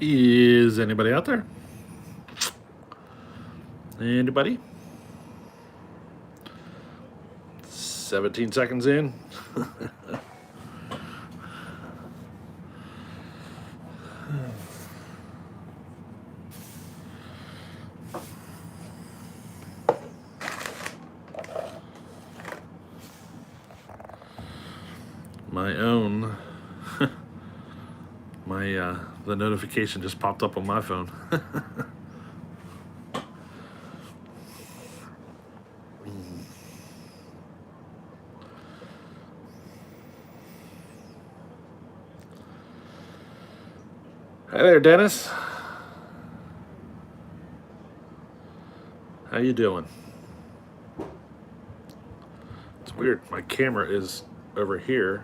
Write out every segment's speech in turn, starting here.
Is anybody out there? Anybody? 17 seconds in. My own. The notification just popped up on my phone. Hi there, Dennis. How you doing? It's weird. My camera is over here,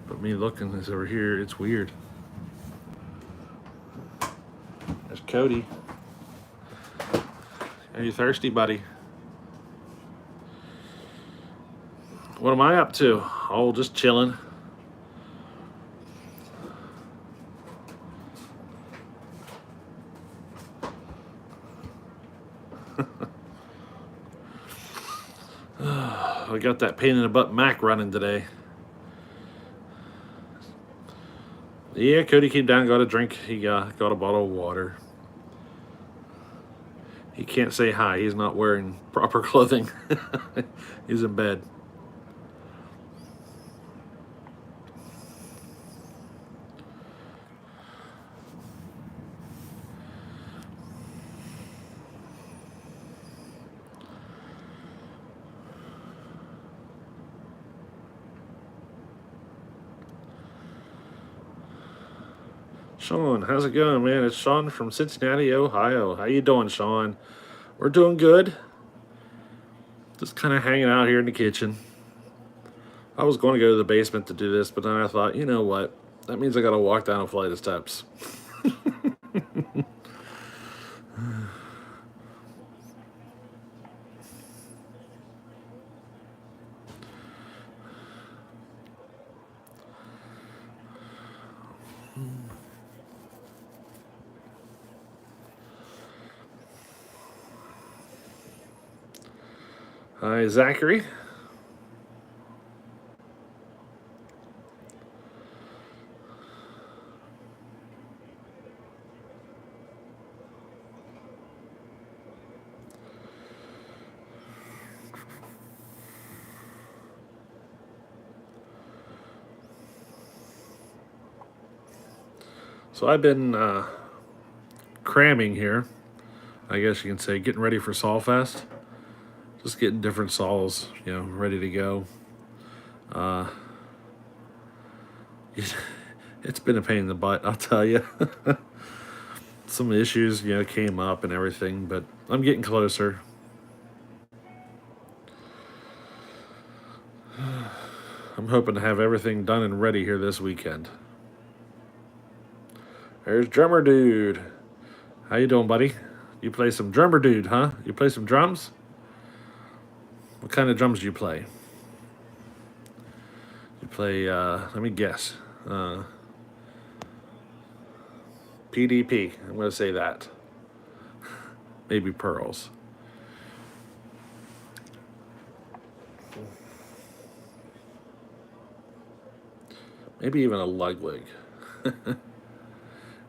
but me looking is over here. It's weird. There's Cody. Are you thirsty, buddy? What am I up to? Oh, just chilling. I got that pain in the butt Mac running today. Yeah, Cody came down, got a drink. He got a bottle of water. He can't say hi. He's not wearing proper clothing. He's in bed. Sean, how's it going, man? It's Sean from Cincinnati, Ohio. How you doing, Sean? We're doing good. Just kind of hanging out here in the kitchen. I was going to go to the basement to do this, but then I thought, you know what? That means I got to walk down a flight of steps. Hi, Zachary. So I've been cramming here. I guess you can say getting ready for Saw Fest. Just getting different saws, ready to go. It's been a pain in the butt, I'll tell you. Some issues, came up and everything, but I'm getting closer. I'm hoping to have everything done and ready here this weekend. There's Drummer Dude. How you doing, buddy? You play some Drummer Dude, huh? You play some drums? What kind of drums do you play? You play, let me guess. PDP. I'm going to say that. Maybe Pearls. Maybe even a Ludwig.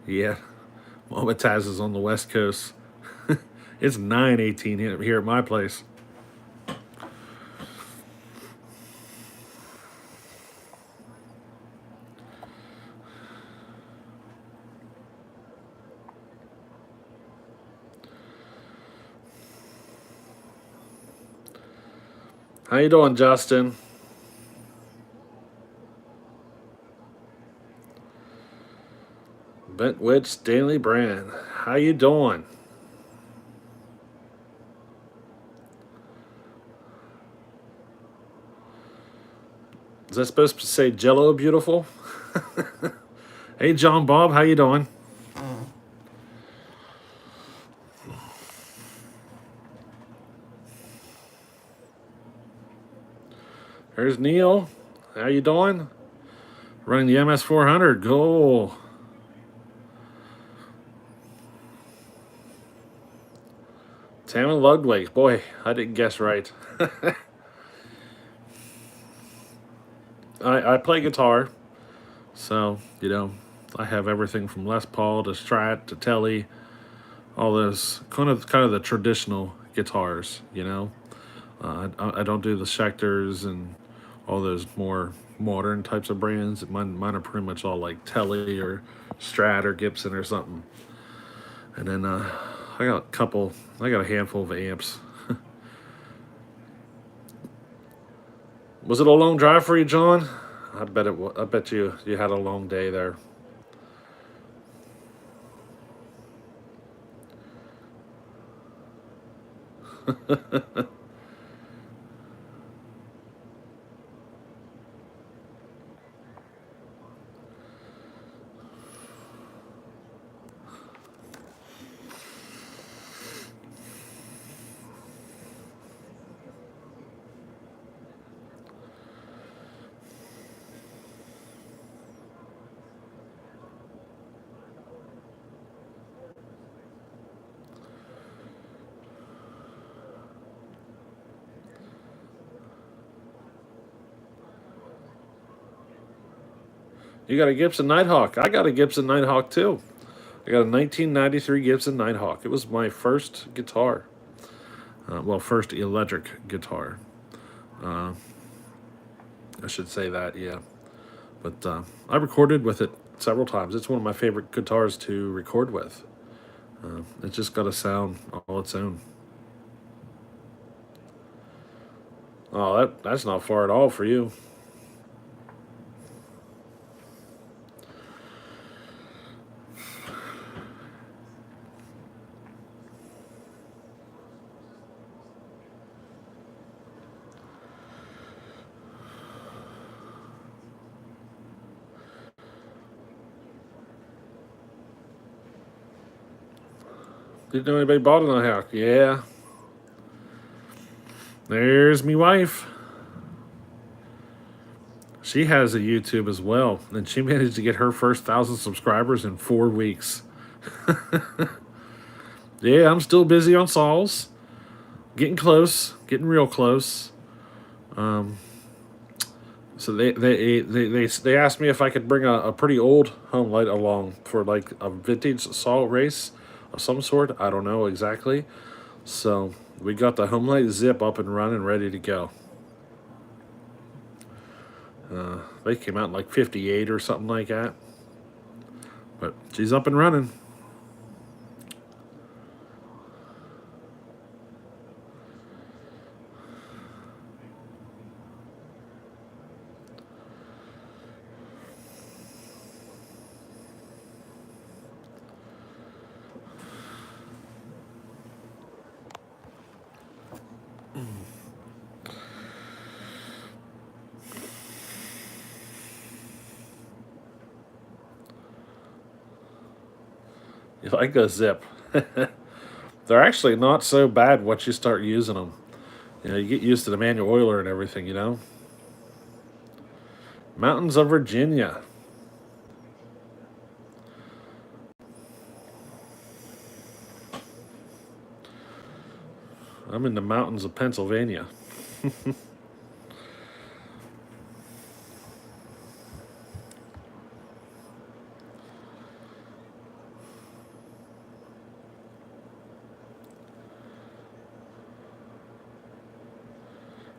Yeah. Mama Taz is on the West Coast. It's 9:18 here at my place. How you doing, Justin? Bentwitch Stanley Brand. How you doing? Is that supposed to say Jello beautiful? Hey, John Bob, how you doing? There's Neil. How you doing? Running the MS400. Goal. Tammin Ludwig. Boy, I didn't guess right. I play guitar, so I have everything from Les Paul to Strat to Telly, all those kind of the traditional guitars. I don't do the Schecters and all those more modern types of brands. Mine are pretty much all like Telly or Strat or Gibson or something. And then I got a handful of amps. Was it a long drive for you, John? I bet it. I bet you had a long day there. You got a Gibson Nighthawk. I got a Gibson Nighthawk too. I got a 1993 Gibson Nighthawk. It was my first guitar. First electric guitar. Uh, I should say that, yeah. But I recorded with it several times. It's one of my favorite guitars to record with. It's just got a sound all its own. Oh, that's not far at all for you. Didn't know anybody bought a Nighthawk. Yeah. There's me wife. She has a YouTube as well, and she managed to get her first 1,000 subscribers in 4 weeks. Yeah, I'm still busy on Saul's. Getting close, getting real close. So they asked me if I could bring a pretty old home light along for like a vintage Saul race of some sort. I don't know exactly. So we got the home light zip up and running, ready to go. They came out in like 58 or something like that. But she's up and running. You like a zip. They're actually not so bad once you start using them. You get used to the manual oiler and everything. Mountains of Virginia. I'm in the mountains of Pennsylvania.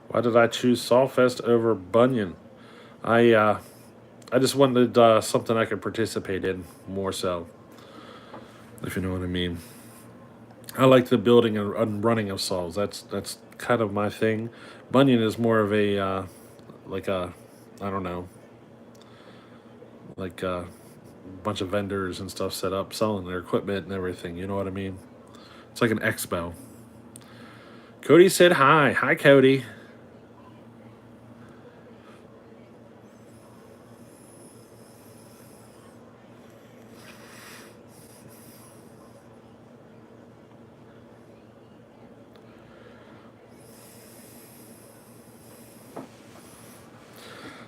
Why did I choose Sawfest over Bunyan? I just wanted something I could participate in more so, if you know what I mean. I like the building and running of Saws. That's kind of my thing. Bunyan is more of a like a I don't know, like a bunch of vendors and stuff set up selling their equipment and everything. You know what I mean? It's like an expo. Cody said hi. Hi, Cody.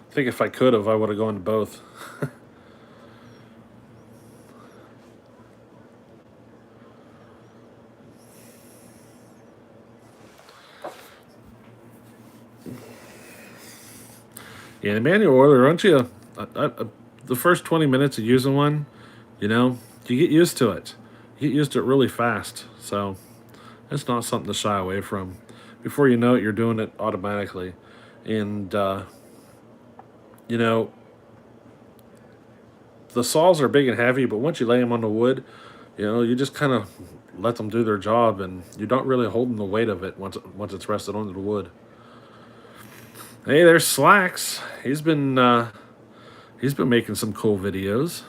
I think if I could have, I would have gone to both. Yeah, the manual oiler, aren't you? The first 20 minutes of using one, you know, you get used to it. You get used to it really fast. So it's not something to shy away from. Before you know it, you're doing it automatically. And, you know, the saws are big and heavy, but once you lay them on the wood, you know, you just kind of let them do their job, and you're not really holding the weight of it once it's rested onto the wood. Hey, there's Slacks. He's been making some cool videos.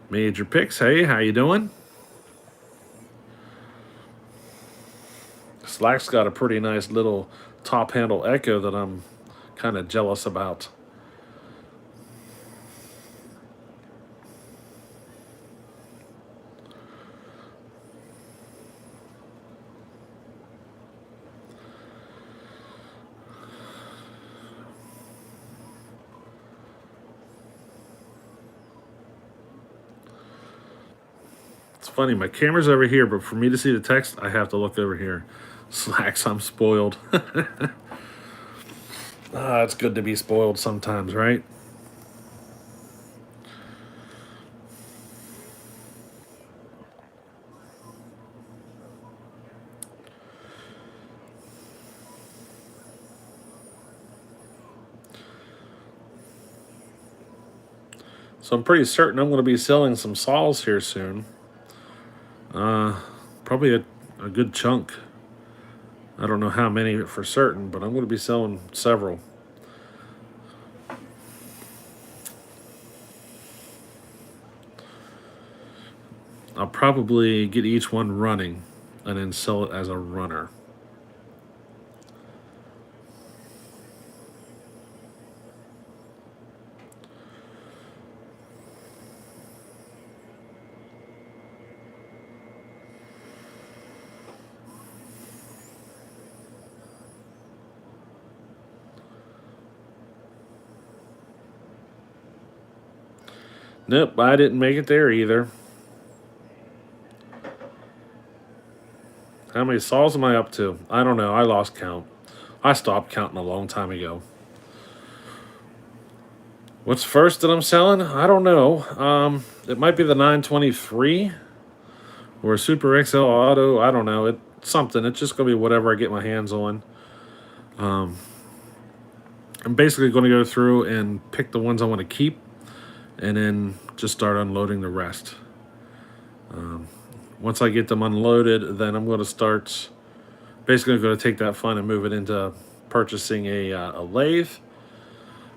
Major Picks. Hey, how you doing? Slack's got a pretty nice little top handle Echo that I'm kind of jealous about. It's funny, my camera's over here, but for me to see the text, I have to look over here. Slacks, I'm spoiled. It's good to be spoiled sometimes, right? So I'm pretty certain I'm going to be selling some saws here soon. Probably a good chunk. I don't know how many for certain, but I'm going to be selling several. I'll probably get each one running and then sell it as a runner. Nope, I didn't make it there either. How many saws am I up to? I don't know. I lost count. I stopped counting a long time ago. What's first that I'm selling? I don't know. It might be the 923 or a Super XL Auto. I don't know. It's something. It's just going to be whatever I get my hands on. I'm basically going to go through and pick the ones I want to keep and then just start unloading the rest. Once I get them unloaded, then I'm going to start basically going to take that fund and move it into purchasing a lathe.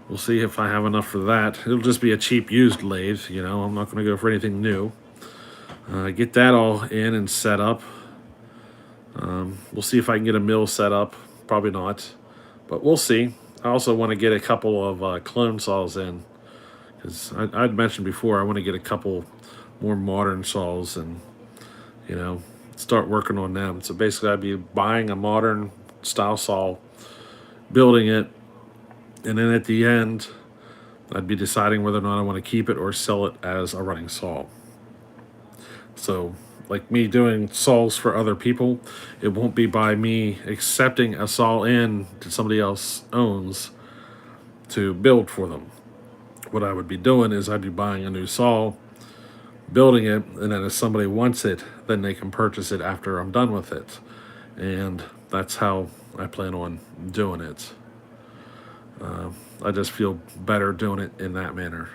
We'll see if I have enough for that. It'll just be a cheap used lathe, you know. I'm not going to go for anything new. Get that all in and set up. We'll see if I can get a mill set up. Probably not, but we'll see. I also want to get a couple of clone saws in, because I'd mentioned before I want to get a couple more modern saws and, you know, start working on them. So basically I'd be buying a modern style saw, building it, and then at the end I'd be deciding whether or not I want to keep it or sell it as a running saw. So like me doing saws for other people, it won't be by me accepting a saw in that somebody else owns to build for them. What I would be doing is I'd be buying a new saw, building it, and then if somebody wants it, then they can purchase it after I'm done with it. And that's how I plan on doing it. I just feel better doing it in that manner.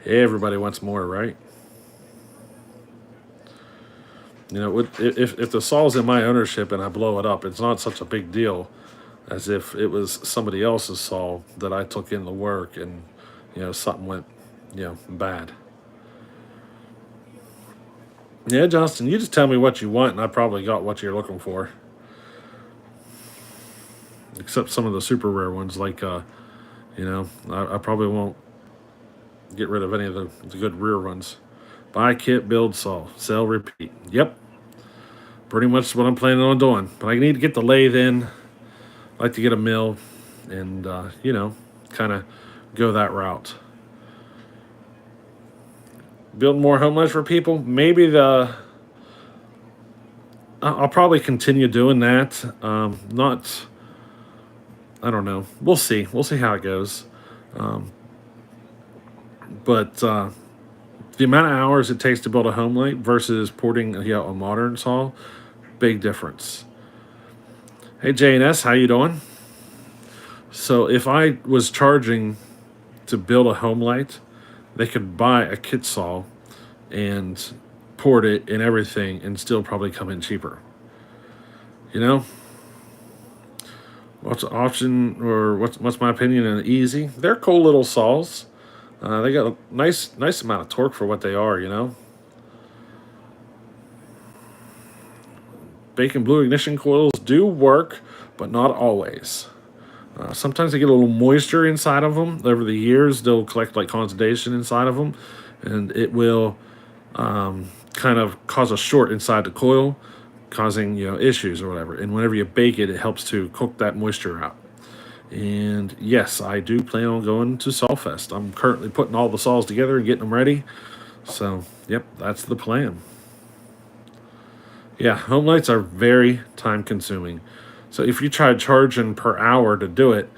Everybody wants more, right? You know, if the saw's in my ownership and I blow it up, it's not such a big deal as if it was somebody else's saw that I took in the work and, you know, something went, you know, bad. Yeah, Johnston, you just tell me what you want and I probably got what you're looking for. Except some of the super rare ones, like, you know, I probably won't get rid of any of the good rear ones. Buy kit, build saw, sell, repeat. Yep, pretty much what I'm planning on doing. But I need to get the lathe in. I like to get a mill and, you know, kind of go that route. Build more home lights for people. Maybe I'll probably continue doing that. Not, I don't know. We'll see. We'll see how it goes. Um, but the amount of hours it takes to build a home light versus porting a modern saw, big difference. Hey JNS, how you doing? So if I was charging to build a home light, they could buy a kit saw and port it and everything and still probably come in cheaper. You know, what's the option or what's my opinion on Easy? They're cool little saws. They got a nice amount of torque for what they are. You know, Bacon Blue ignition coils do work, but not always. Sometimes they get a little moisture inside of them. Over the years, they'll collect like condensation inside of them, and it will kind of cause a short inside the coil, causing issues or whatever. And whenever you bake it, it helps to cook that moisture out. And yes, I do plan on going to Sawfest. I'm currently putting all the saws together and getting them ready. So, yep, that's the plan. Yeah, home lights are very time consuming. So if you try charging per hour to do it,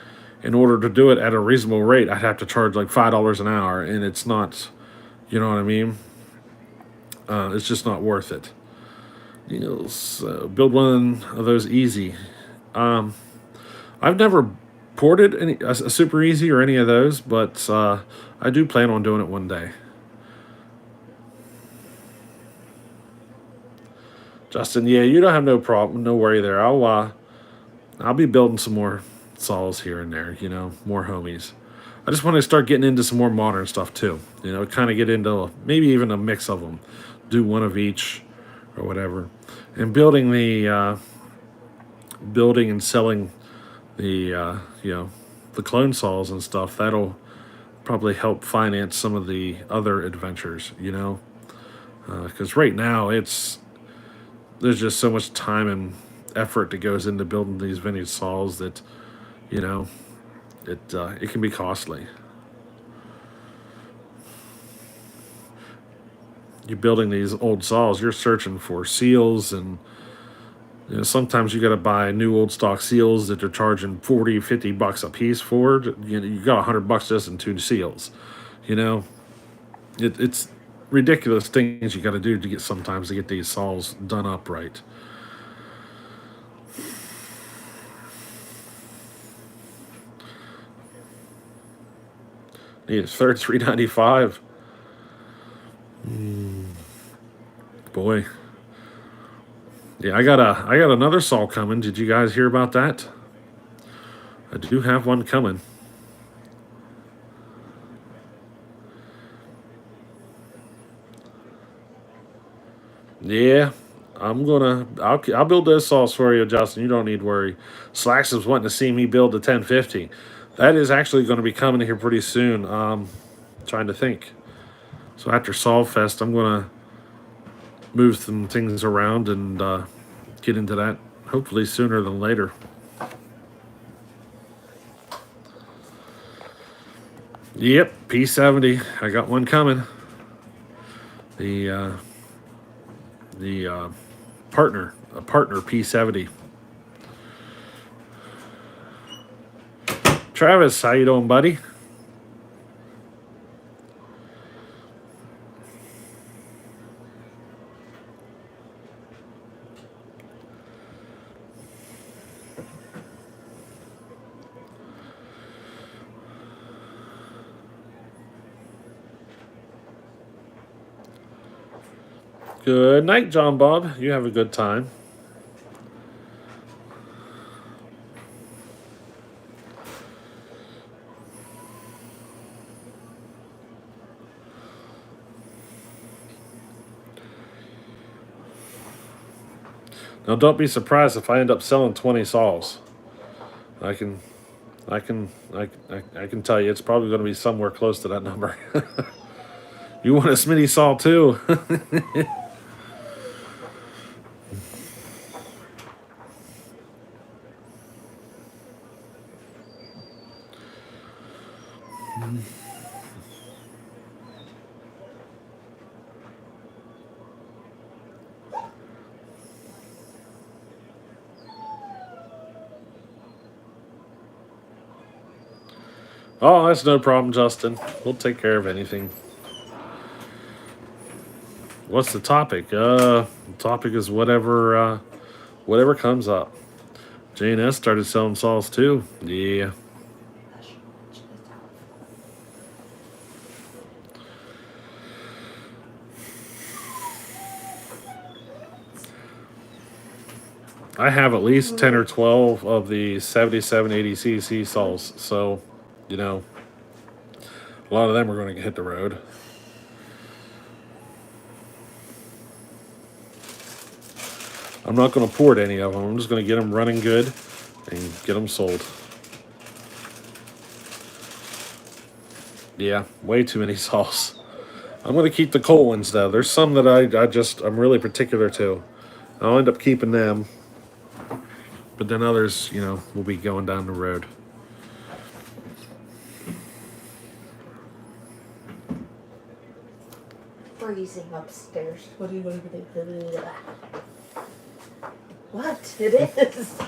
in order to do it at a reasonable rate, I'd have to charge like $5 an hour, and it's not, you know what I mean? It's just not worth it. So build one of those easy. I've never ported a super easy or any of those, but I do plan on doing it one day. Justin, yeah, you don't have no problem, no worry there. I'll be building some more saws here and there, more homies. I just want to start getting into some more modern stuff too. Kind of get into maybe even a mix of them, do one of each or whatever, and building and selling the the clone saws and stuff. That'll probably help finance some of the other adventures, because right now there's just so much time and effort that goes into building these vintage saws that it can be costly. You're building these old saws, you're searching for seals, and sometimes you got to buy new old stock seals that they're charging 40-50 bucks a piece for. You got $100 just in 2 seals. It's ridiculous things you got to do to get these saws done up right. Need a third $3.95. Boy. Yeah, I got another saw coming. Did you guys hear about that? I do have one coming. Yeah, I'll build those saws for you, Justin. You don't need to worry. Slacks is wanting to see me build the 1050. That is actually going to be coming here pretty soon. Trying to think. So after Sawfest, I'm going to move some things around and get into that hopefully sooner than later. Yep, P70. I got one coming. The partner P70. Travis, how you doing, buddy? Good night, John Bob. You have a good time. Now, don't be surprised if I end up selling 20 saws. I can tell you it's probably going to be somewhere close to that number. You want a Smitty saw too? Oh, that's no problem, Justin. We'll take care of anything. What's the topic? The topic is whatever comes up. J&S started selling saws too. Yeah. I have at least 10 or 12 of the 7780cc saws. So, you know, a lot of them are going to hit the road. I'm not going to port any of them. I'm just going to get them running good and get them sold. Yeah, way too many saws. I'm going to keep the coal ones though. There's some that I'm really particular to. I'll end up keeping them. But then others, will be going down the road. Freezing upstairs. What? It is. I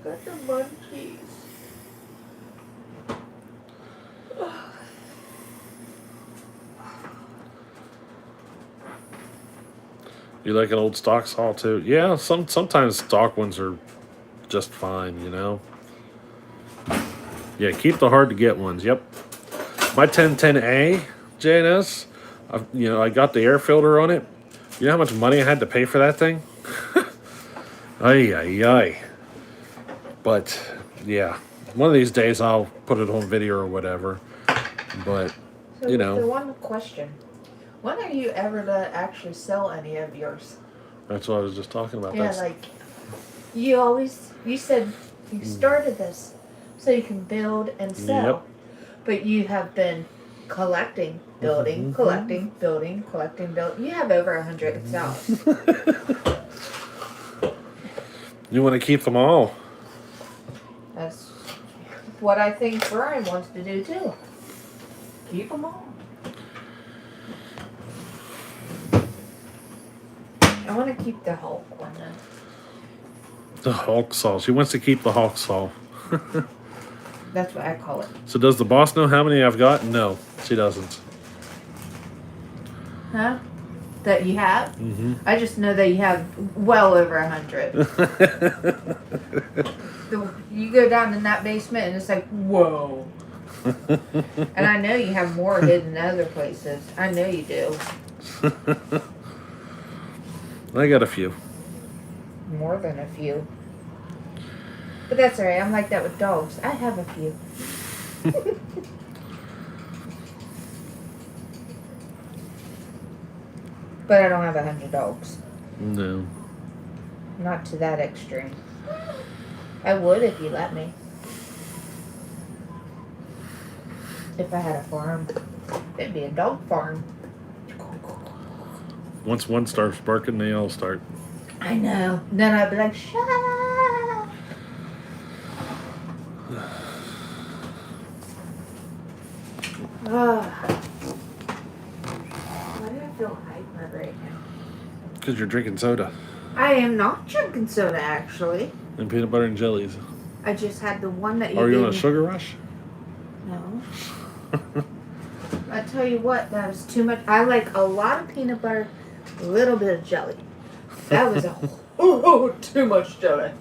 got the munchies. You like an old stock saw too? Yeah, sometimes stock ones are just fine, Yeah, keep the hard to get ones. Yep. My 1010A JNS, I got the air filter on it. You know how much money I had to pay for that thing? Ay, ay, ay. But, yeah. One of these days I'll put it on video or whatever. But, So the one question. When are you ever to actually sell any of yours? That's what I was just talking about. Yeah, you said you started this so you can build and sell. Yep. But you have been collecting, building, collecting, building, collecting, building. You have over 100 cells. You want to keep them all. That's what I think Brian wants to do too. Keep them all. I want to keep the Hulk one then. The Hulk saw. She wants to keep the Hulk saw. That's what I call it. So does the boss know how many I've got? No, she doesn't. Huh? That you have? Mm-hmm. I just know that you have well over 100. You go down in that basement and it's like, whoa. And I know you have more hidden in other places. I know you do. I got a few. More than a few. But that's alright. I'm like that with dogs. I have a few. But I don't have 100 dogs. No. Not to that extreme. I would if you let me. If I had a farm. It'd be a dog farm. Once one starts barking, they all start. I know. Then I'd be like, shut up. Why do I feel hyper right now? Because you're drinking soda. I am not drinking soda, actually. And peanut butter and jellies. I just had the one that you Are you gave on a me. sugar rush? No. I tell you what, that was too much. I like a lot of peanut butter, a little bit of jelly. That was too much jelly.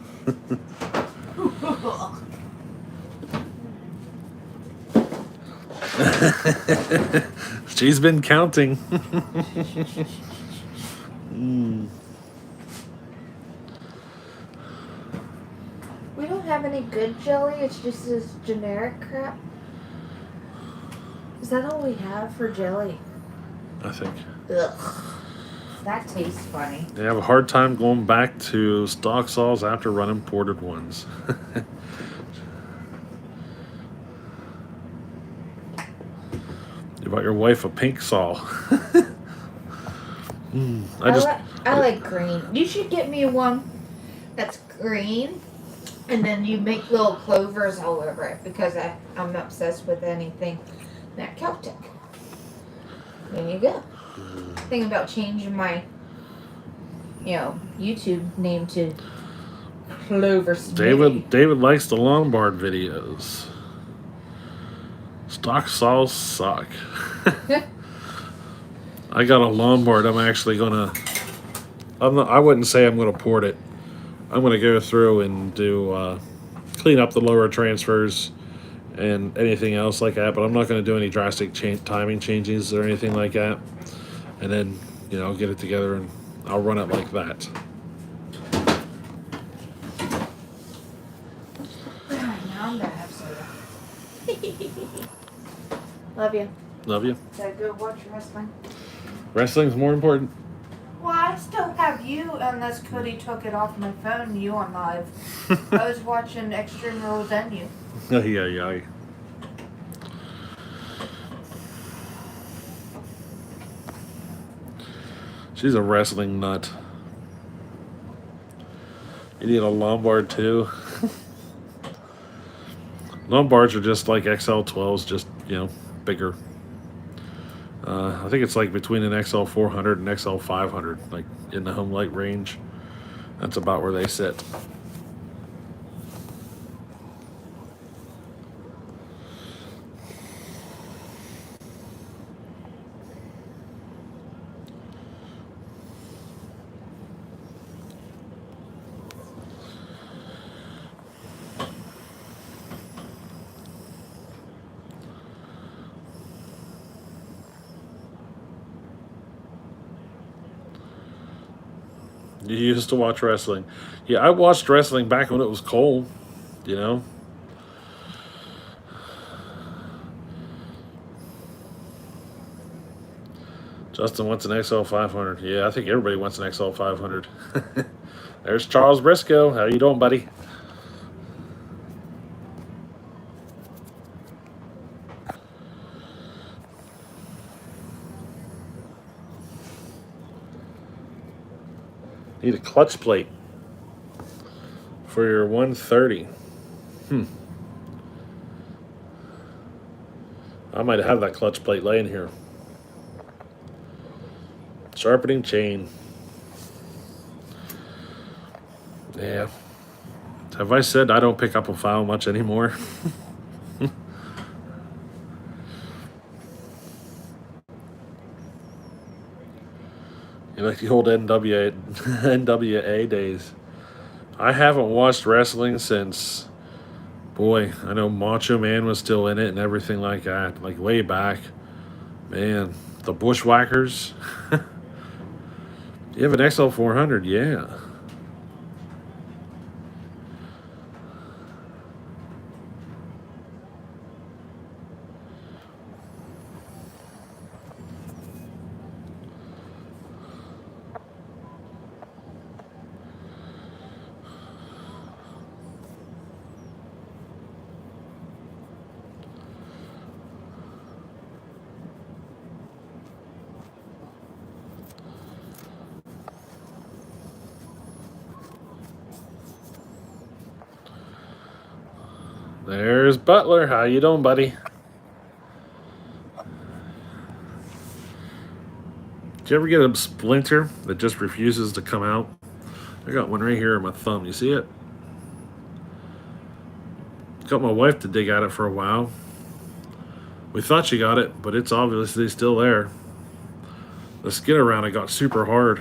She's been counting. We don't have any good jelly. It's just this generic crap. Is that all we have for jelly? I think. Ugh. That tastes funny. They have a hard time going back to stock saws after running ported ones. You bought your wife a pink saw. I like green. You should get me one that's green, and then you make little clovers all over it because I'm obsessed with anything that Celtic. There you go. Thinking about changing my, YouTube name to Clover Smitty. David likes the Lombard videos. Stock saws suck. I got a Lombard. I'm actually gonna. I wouldn't say I'm gonna port it. I'm gonna go through and do clean up the lower transfers and anything else like that. But I'm not gonna do any drastic timing changes or anything like that. And then get it together and I'll run it like that. Now I'm gonna have soda. Love you. Love you. Did I go watch wrestling? Wrestling's more important. Well, I still have you, unless Cody took it off my phone. You on live. I was watching Extreme Rules and you. Yeah. She's a wrestling nut. You need a Lombard too. Lombards are just like XL12s, just bigger. I think it's like between an XL400 and XL500, like in the home light range. That's about where they sit. You used to watch wrestling. Yeah, I watched wrestling back when it was cold, Justin wants an XL500. Yeah, I think everybody wants an XL500. There's Charles Briscoe. How you doing, buddy? Need a clutch plate for your 130. I might have that clutch plate laying here. Sharpening chain. Yeah. Have I said I don't pick up a file much anymore? Like the old NWA days. I haven't watched wrestling since, boy, I know Macho Man was still in it and everything like that, like way back. Man, the Bushwhackers. You have an XL400, yeah. There's Butler. How you doing, buddy? Did you ever get a splinter that just refuses to come out? I got one right here in my thumb. You see it? Got my wife to dig at it for a while. We thought she got it, but it's obviously still there. The skin around it got super hard.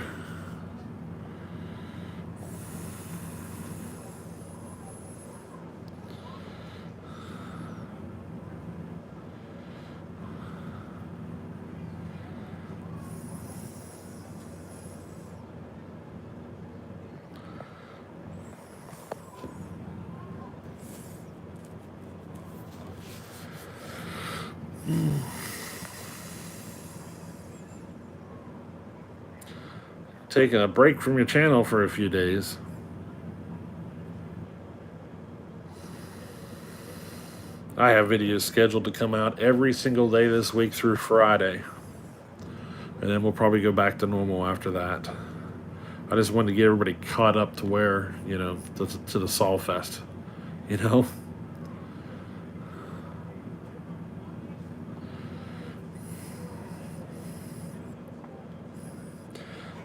Taking a break from your channel for a few days. I have videos scheduled to come out every single day this week through Friday. And then we'll probably go back to normal after that. I just wanted to get everybody caught up to where, to the Sol Fest,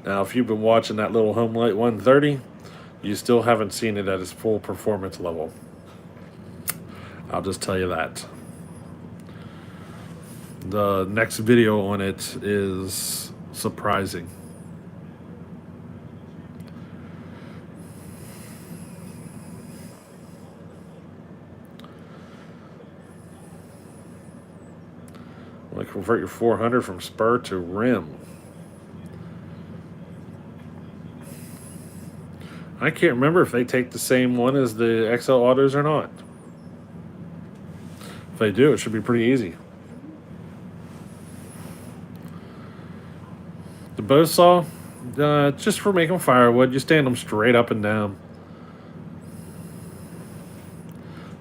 Now, if you've been watching that little Home Light 130, You still haven't seen it at its full performance level. I'll just tell you that. The next video on it is surprising. Like convert your 400 from spur to rim. I can't remember if they take the same one as the XL Autos or not. If they do, it should be pretty easy. The bow saw, just for making firewood, you stand them straight up and down.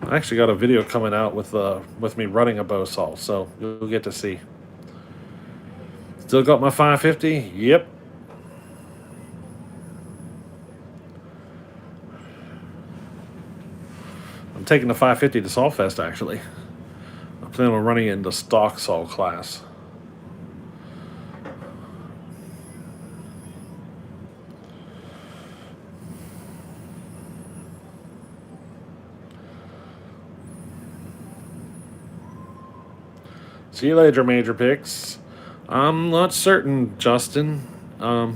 I actually got a video coming out with me running a bow saw, so you'll get to see. Still got my 550? Yep. I'm taking the 550 to Sawfest, actually. I plan on running it in the stock saw class. See you later, Major Picks. I'm not certain, Justin. I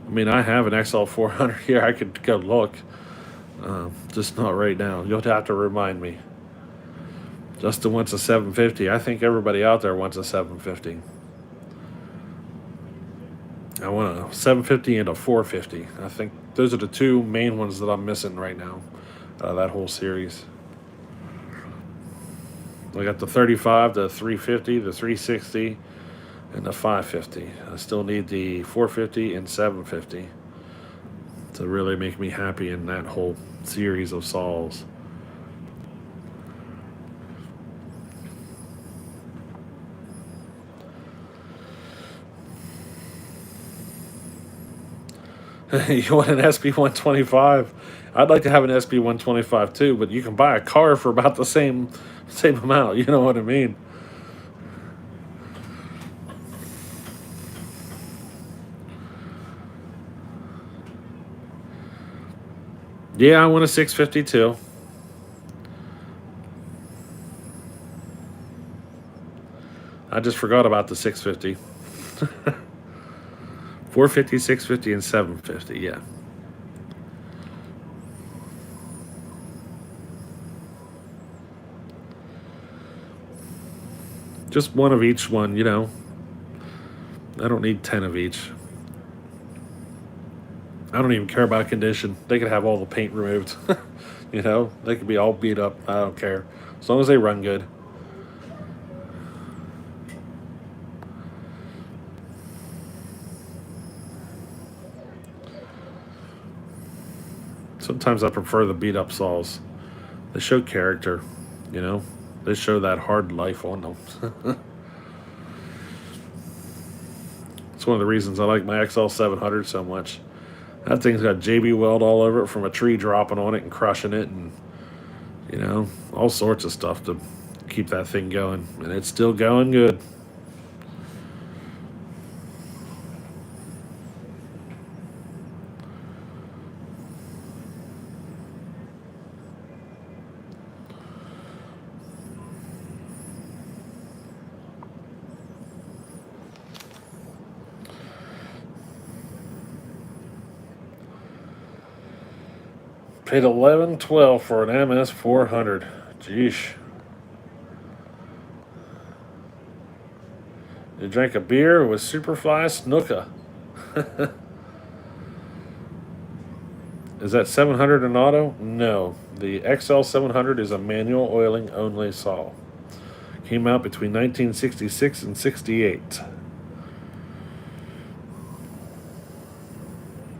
mean, I have an XL400 here. I could go look. Just not right now. You'll have to remind me. Justin wants a 750. I think everybody out there wants a 750. I want a 750 and a 450. I think those are the two main ones that I'm missing right now out of that whole series. I got the 35, the 350, the 360, and the 550. I still need the 450 and 750 to really make me happy in that whole series of saws. You want an SB125? I'd like to have an SB125 too, but you can buy a car for about the same amount. You know what I mean? Yeah, I want a 650 too. I just forgot about the 650. 450, 650, and 750, yeah. Just one of each one, you know. I don't need 10 of each. I don't even care about condition. They could have all the paint removed. You know, they could be all beat up. I don't care. As long as they run good. Sometimes I prefer the beat up saws. They show character, you know. They show that hard life on them. It's one of the reasons I like my XL 700 so much. That thing's got JB Weld all over it from a tree dropping on it and crushing it, and you know, all sorts of stuff to keep that thing going, and it's still going good. Paid $11.12 for an MS400. Jeesh. You drank a beer with Superfly Snuka. Is that 700 an auto? No. The XL 700 is a manual oiling only saw. Came out between 1966 and 68.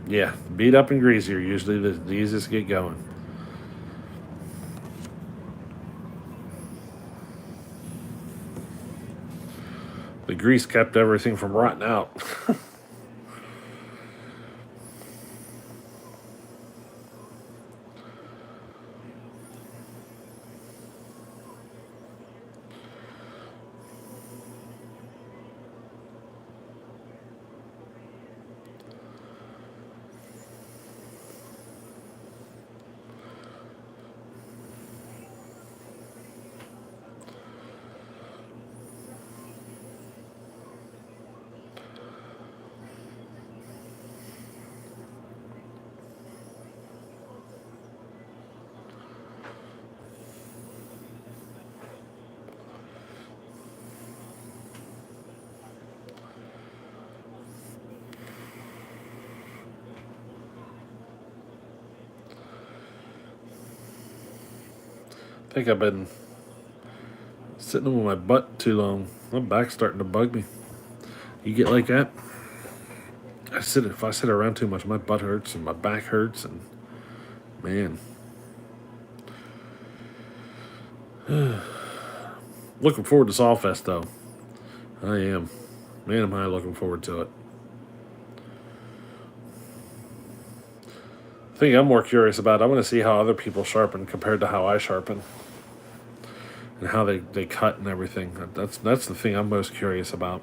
Yeah, beat up and greasy are usually the easiest to get going. The grease kept everything from rotting out. I think I've been sitting on my butt too long. My back's starting to bug me. You get like that? If I sit around too much, my butt hurts and my back hurts, and man. Looking forward to Sawfest though. I am. Man, am I looking forward to it. The thing I'm more curious about, I want to see how other people sharpen compared to how I sharpen. And how they cut and everything. That's the thing I'm most curious about.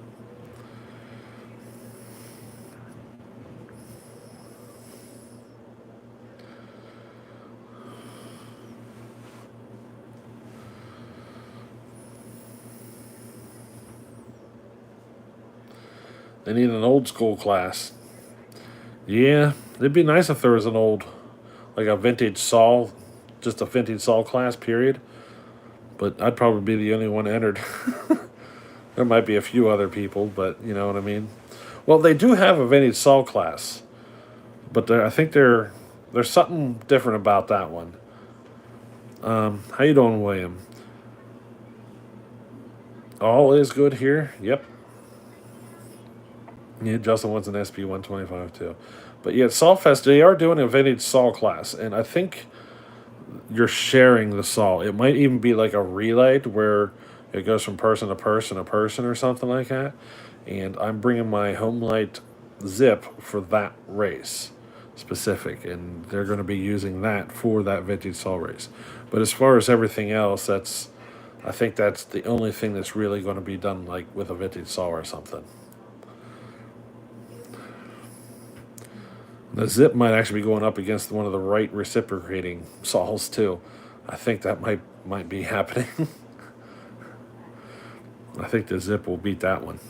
They need an old school class. Yeah, it'd be nice if there was an old, like a vintage saw, just a vintage saw class, period. But I'd probably be the only one entered. There might be a few other people, but you know what I mean. Well, they do have a vintage saw class, but I think there's something different about that one. How you doing, William? All is good here. Yep. Yeah, Justin wants an SP 125 too. But yeah, Sawfest, they are doing a vintage saw class, and I think you're sharing the saw. It might even be like a relay where it goes from person to person to person or something like that. And I'm bringing my Homelight Zip for that race specific, and they're going to be using that for that vintage saw race. But as far as everything else, I think that's the only thing that's really going to be done like with a vintage saw or something. The Zip might actually be going up against one of the right reciprocating saws too. I think that might be happening. I think the Zip will beat that one.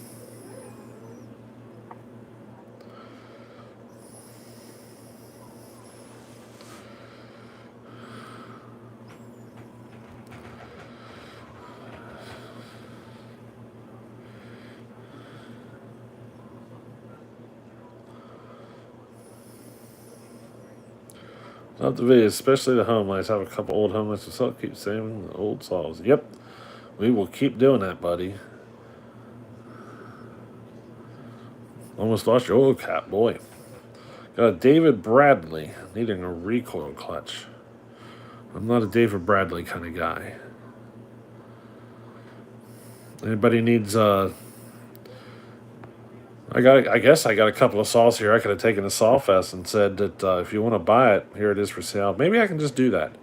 Love the videos, especially the Homelights. I have a couple old Homelights to sell. Keep saving the old saws. Yep, we will keep doing that, buddy. Almost lost your oil cap, boy. Got a David Bradley needing a recoil clutch. I'm not a David Bradley kind of guy. Anybody needs I guess I got a couple of saws here. I could have taken to Sawfest and said that if you want to buy it, here it is for sale. Maybe I can just do that,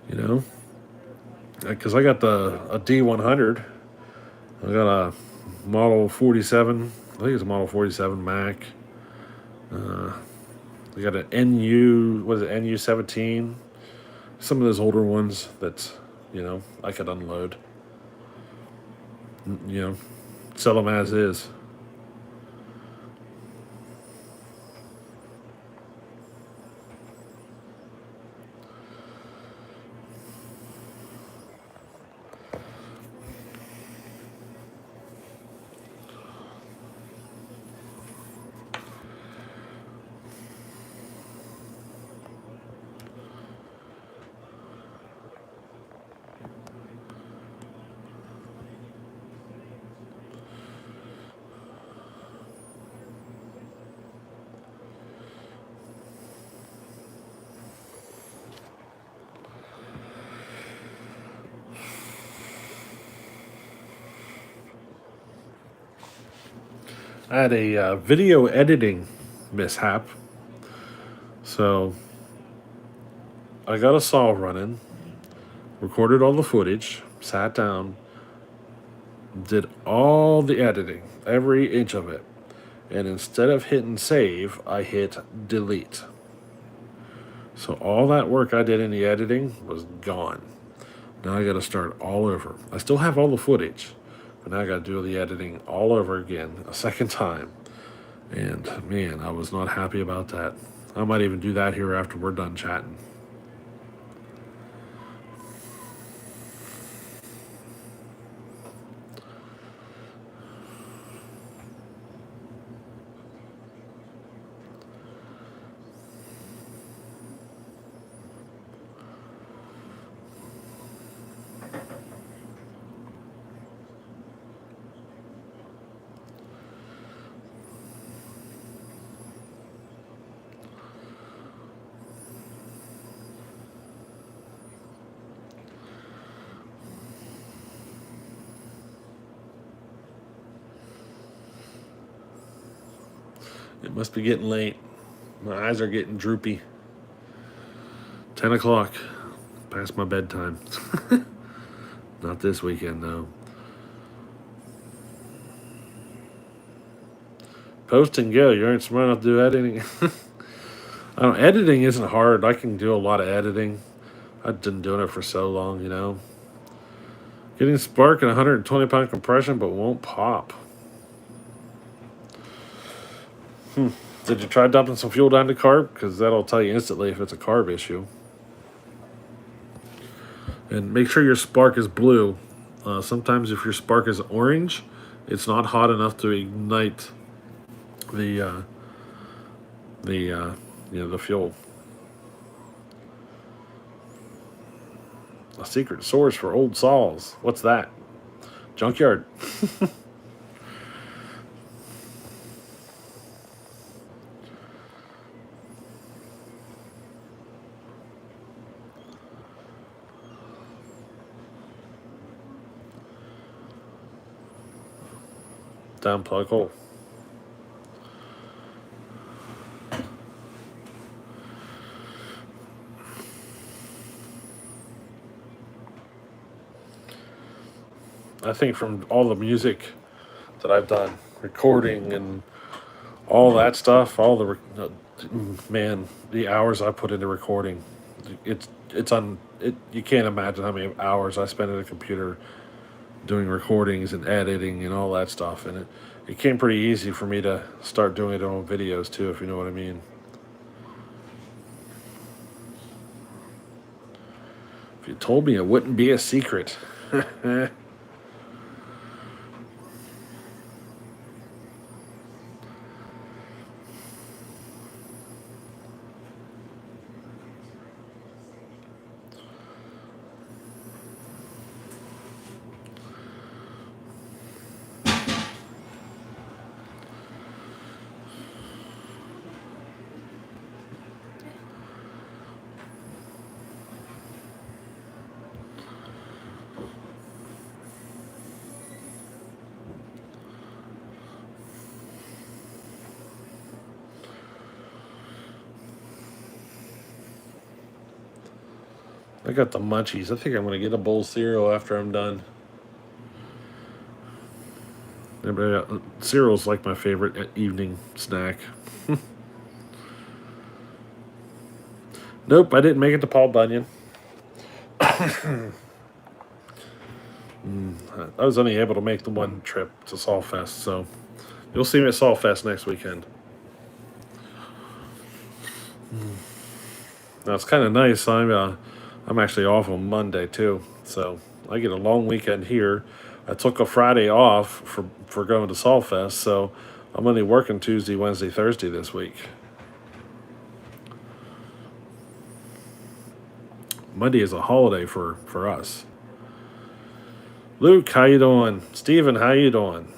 you know, because I got a D100. I got a Model 47. I think it's a Model 47 Mac. I got an NU. What is it? NU 17. Some of those older ones that I could unload. Sell them as is. I had a video editing mishap. So I got a saw running, recorded all the footage, sat down, did all the editing, every inch of it. And instead of hitting save, I hit delete. So all that work I did in the editing was gone. Now I got to start all over. I still have all the footage, but now I got to do the editing all over again a second time. And man, I was not happy about that. I might even do that here after we're done chatting. It must be getting late. My eyes are getting droopy. 10 o'clock. Past my bedtime. Not this weekend, though. Post and go. You aren't smart enough to do editing. Editing isn't hard. I can do a lot of editing. I've been doing it for so long, you know. Getting spark and 120-pound compression, but won't pop. Did you try dumping some fuel down the carb? Because that'll tell you instantly if it's a carb issue. And make sure your spark is blue. Sometimes if your spark is orange, it's not hot enough to ignite the fuel. A secret source for old saws. What's that? Junkyard. Down plug hole. I think from all the music that I've done, recording and all that stuff, the hours I put into recording, you can't imagine how many hours I spend at a computer doing recordings and editing and all that stuff, and it came pretty easy for me to start doing it on videos too, if you know what I mean. If you told me, it wouldn't be a secret. I got the munchies. I think I'm going to get a bowl of cereal after I'm done. Cereal's like my favorite evening snack. Nope, I didn't make it to Paul Bunyan. I was only able to make the one trip to Solfest, so you'll see me at Solfest next weekend. Now it's kind of nice. I'm actually off on Monday too, so I get a long weekend here. I took a Friday off for going to Solfest, so I'm only working Tuesday, Wednesday, Thursday this week. Monday is a holiday for us. Luke, how you doing? Steven, how you doing?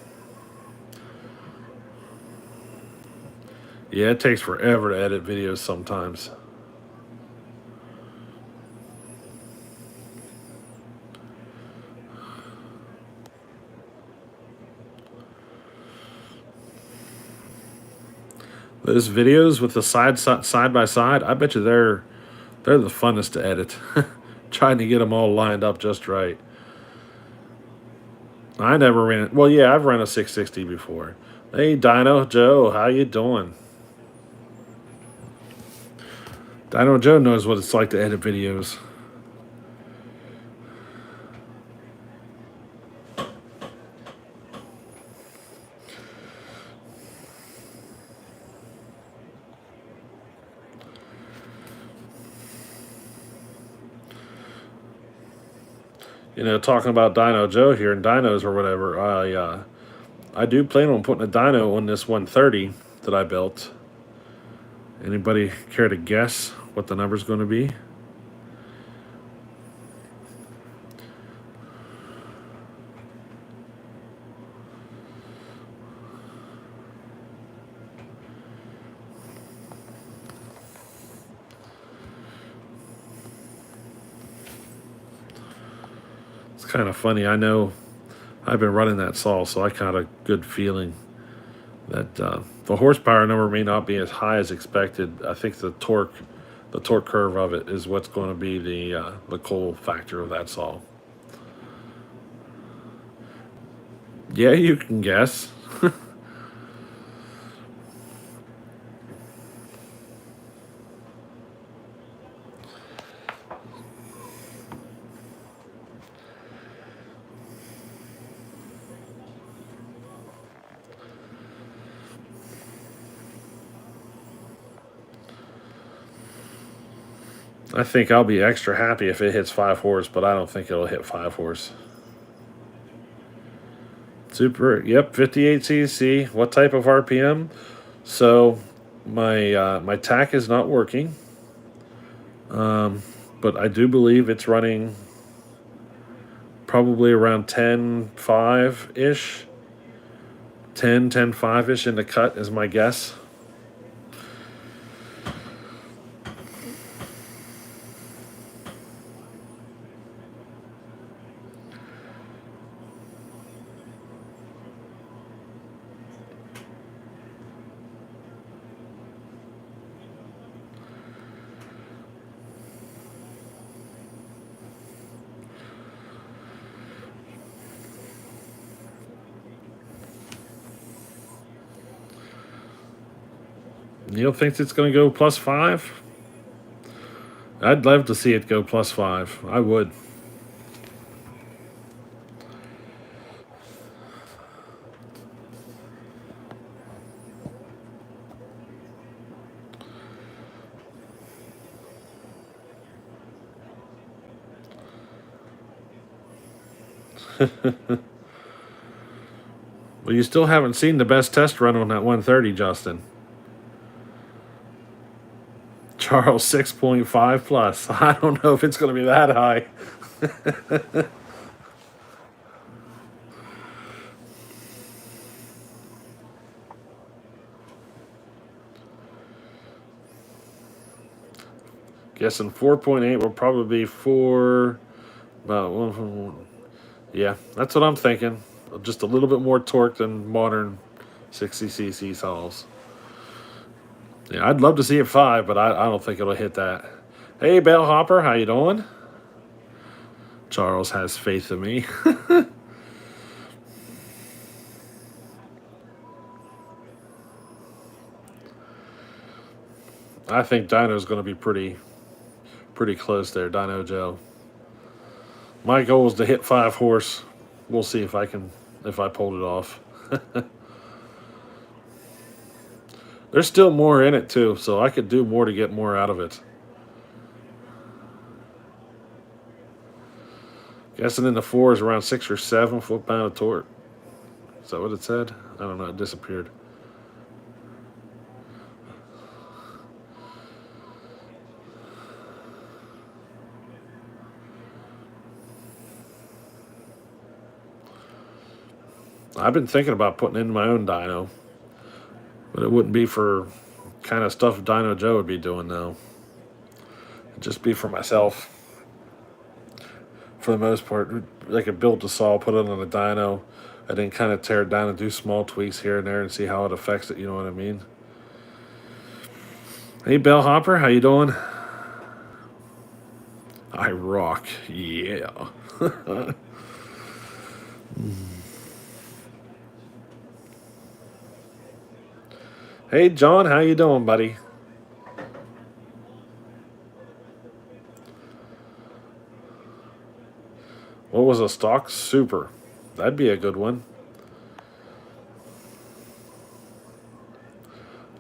Yeah, it takes forever to edit videos sometimes. Those videos with the side by side, I bet you they're the funnest to edit. Trying to get them all lined up just right. I never ran. Well, yeah, I've run a 660 before. Hey, Dino Joe, how you doing? Dino Joe knows what it's like to edit videos. You know, talking about Dino Joe here and dinos or whatever, I do plan on putting a dyno on this 130 that I built. Anybody care to guess what the number's going to be? Kind of funny. I know I've been running that saw, so I got a good feeling that the horsepower number may not be as high as expected. I think the torque curve of it is what's going to be the cool factor of that saw. Yeah, you can guess. I think I'll be extra happy if it hits 5 horse, but I don't think it'll hit 5 horse. Super, yep, 58 cc. What type of RPM? So my tack is not working, but I do believe it's running probably around 10.5 ish. 10.5 ish in the cut is my guess. Neil thinks it's going to go +5. I'd love to see it go +5. I would. Well, you still haven't seen the best test run on that 130, Justin. Charles 6.5 plus. I don't know if it's going to be that high. Guessing 4.8 will probably be for about one. Yeah, that's what I'm thinking. Just a little bit more torque than modern 60cc saws. Yeah, I'd love to see it 5, but I don't think it'll hit that. Hey, Bellhopper, how you doing? Charles has faith in me. I think Dino's going to be pretty close there, Dino Joe. My goal is to hit 5 horse. We'll see if I pulled it off. There's still more in it too, so I could do more to get more out of it. Guessing in the 4 is around 6 or 7 foot-pound of torque. Is that what it said? I don't know. It disappeared. I've been thinking about putting in my own dyno, but it wouldn't be for kind of stuff Dino Joe would be doing now. It'd just be for myself. For the most part, I could build the saw, put it on a dyno, and then kind of tear it down and do small tweaks here and there and see how it affects it. You know what I mean? Hey, Bellhopper, how you doing? I rock, yeah. Hey, John, how you doing, buddy? What was a stock super? That'd be a good one.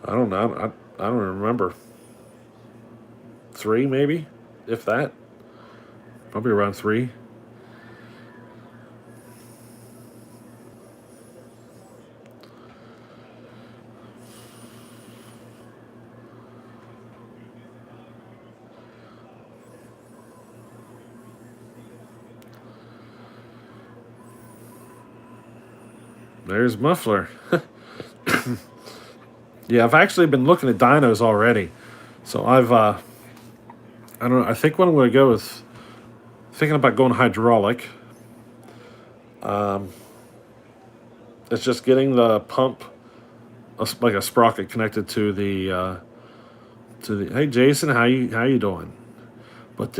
I don't know. I don't remember. 3 maybe, if that. Probably around 3. There's Muffler. Yeah, I've actually been looking at dynos already. So I don't know, I think what I'm going to go with, thinking about going hydraulic. It's just getting the pump like a sprocket connected to the. Hey Jason, how you doing? But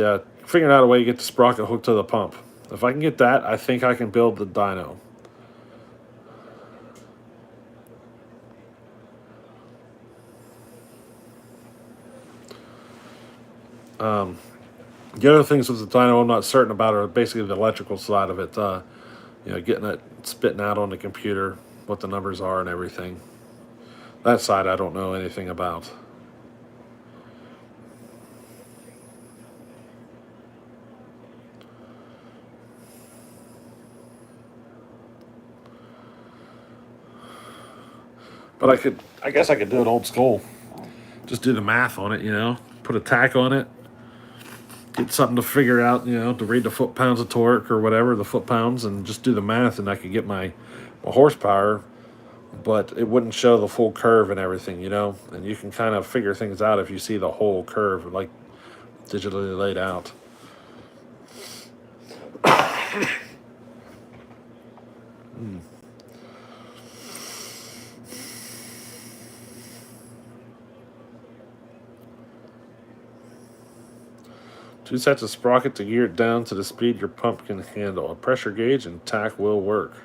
figuring out a way to get the sprocket hooked to the pump. If I can get that, I think I can build the dyno. The other things with the dyno I'm not certain about are basically the electrical side of it. Getting it spitting out on the computer, what the numbers are and everything. That side I don't know anything about. But I guess I could do it old school. Just do the math on it, put a tack on it, get something to figure out, to read the foot pounds of torque or whatever, the foot pounds, and just do the math, and I could get my horsepower, but it wouldn't show the full curve and everything. And you can kind of figure things out if you see the whole curve, like digitally laid out. 2 sets of sprocket to gear it down to the speed your pump can handle. A pressure gauge and tack will work.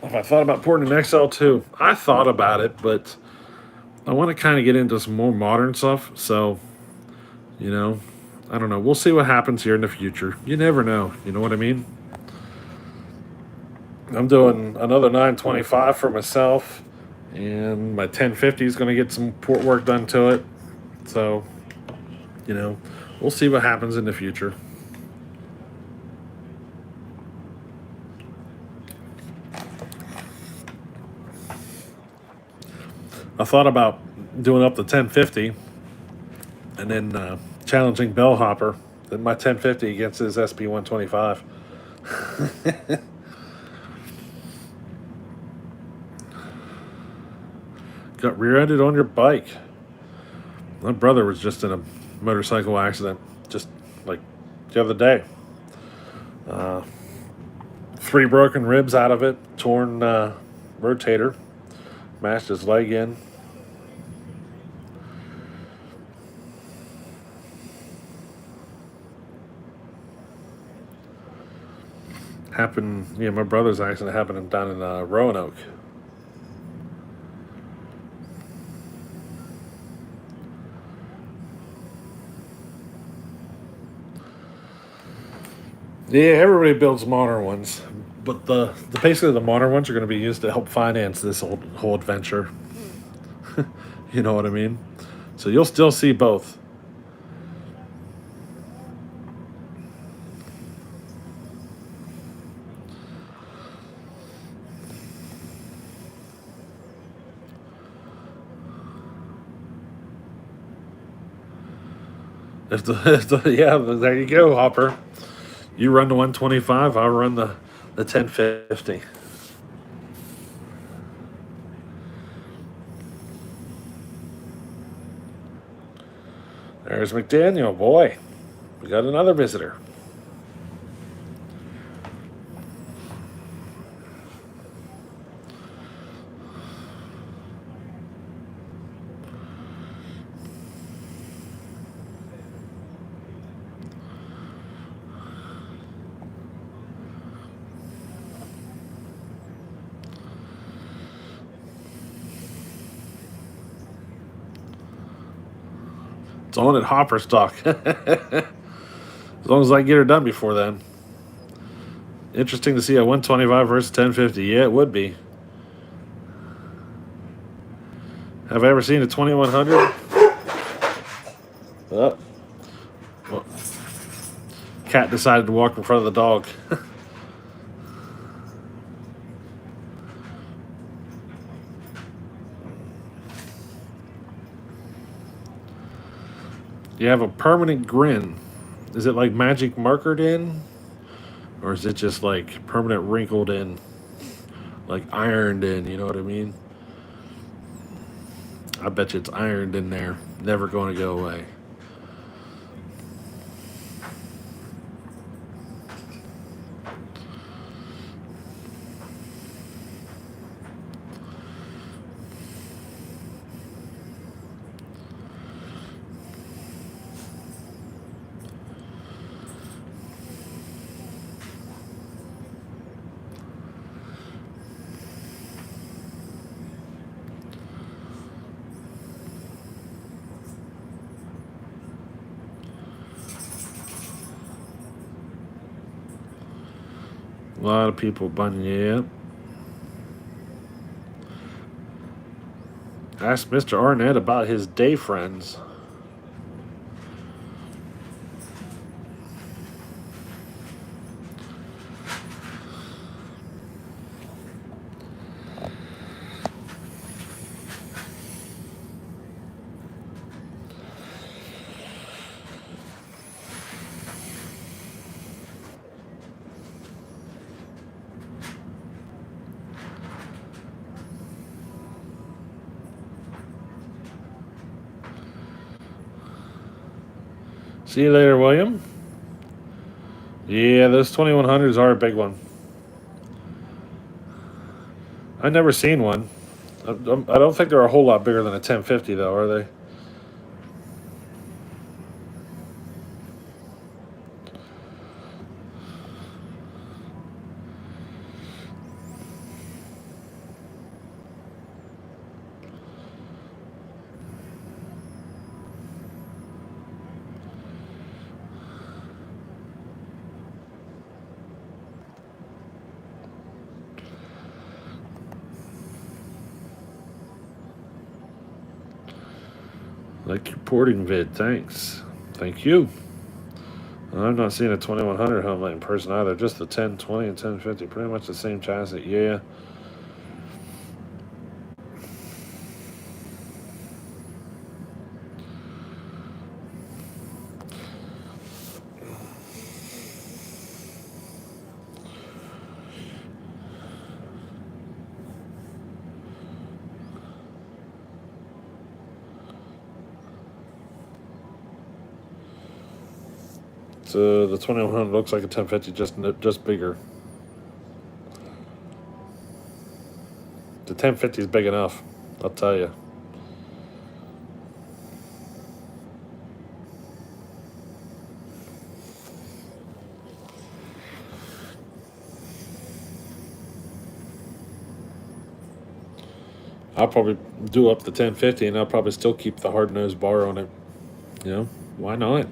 If I thought about porting an XL2, I thought about it, but I want to kind of get into some more modern stuff. So, I don't know. We'll see what happens here in the future. You never know. You know what I mean? I'm doing another 925 for myself, and my 1050 is going to get some port work done to it. So, we'll see what happens in the future. I thought about doing up the 1050 and then challenging Bellhopper in my 1050 against his SP 125. Got rear-ended on your bike. My brother was just in a motorcycle accident just like the other day. 3 broken ribs out of it, torn rotator, mashed his leg in. Happened, my brother's accident happened down in Roanoke. Yeah, everybody builds modern ones, but basically the modern ones are going to be used to help finance this whole adventure. You know what I mean? So you'll still see both. Yeah, there you go, Hopper. You run the 125, I'll run the 1050. There's McDaniel, boy. We got another visitor. It's on at Hopper stock. As long as I get her done before then. Interesting to see a 125 versus 1050. Yeah, it would be. Have I ever seen a 2100? Oh. Well, cat decided to walk in front of the dog. You have a permanent grin. Is it like magic markered in? Or is it just like permanent wrinkled in? Like ironed in, you know what I mean? I bet you it's ironed in there. Never going to go away. A lot of people buying, yeah. Ask Mr. Arnett about his day friends. See you later, William. Yeah, those 2100s are a big one. I've never seen one. I don't think they're a whole lot bigger than a 1050, though, are they? Like your porting vid, thanks. Thank you. I'm not seeing a 2100 helmet in person either. Just the 1020 and 1050, pretty much the same chassis. Yeah. So the 2100 looks like a 1050, just bigger. The 1050 is big enough, I'll tell you. I'll probably do up the 1050, and I'll probably still keep the hard nose bar on it. You know, why not?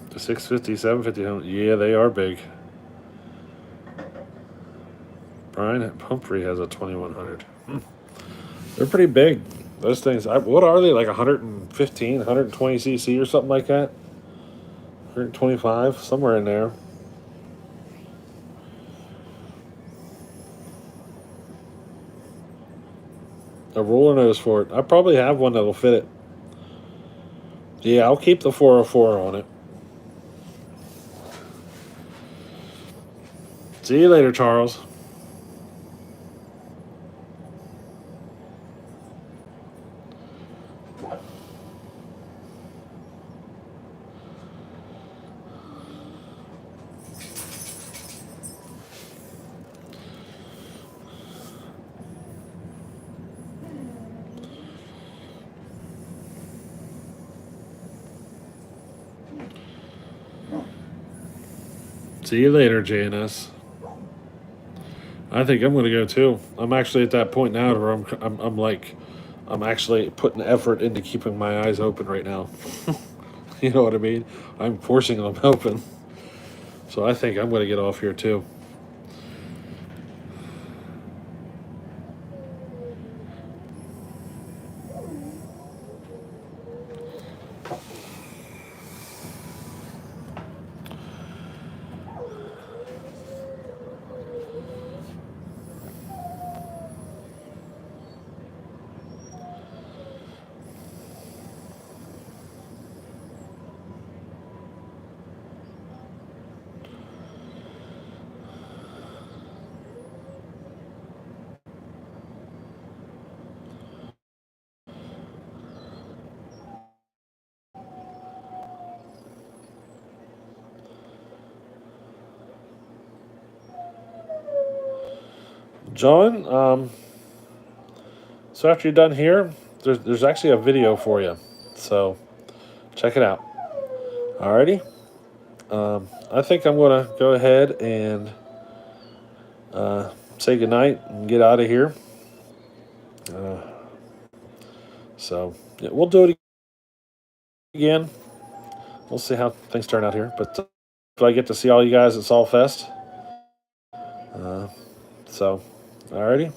The 650, 750, yeah, they are big. Brian Humphrey has a 2100. They're pretty big. Those things, what are they, like 115, 120 cc or something like that? 125, somewhere in there. A roller nose for it. I probably have one that'll fit it. Yeah, I'll keep the 404 on it. See you later, Charles. See you later, JNS. I think I'm going to go too. I'm actually at that point now where I'm like, I'm actually putting effort into keeping my eyes open right now. You know what I mean? I'm forcing them open. So I think I'm going to get off here too. John, so after you're done here, there's actually a video for you. So check it out. Alrighty. I think I'm going to go ahead and say goodnight and get out of here. So yeah, we'll do it again. We'll see how things turn out here. But if I get to see all you guys at Sol Fest. So, alrighty.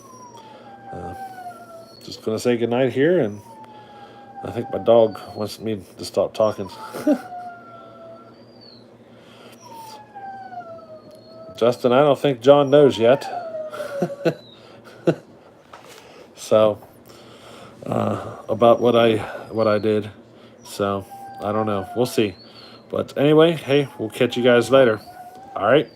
Just going to say goodnight here, and I think my dog wants me to stop talking. Justin, I don't think John knows yet. So, about what I did. So, I don't know. We'll see. But anyway, hey, we'll catch you guys later. All right.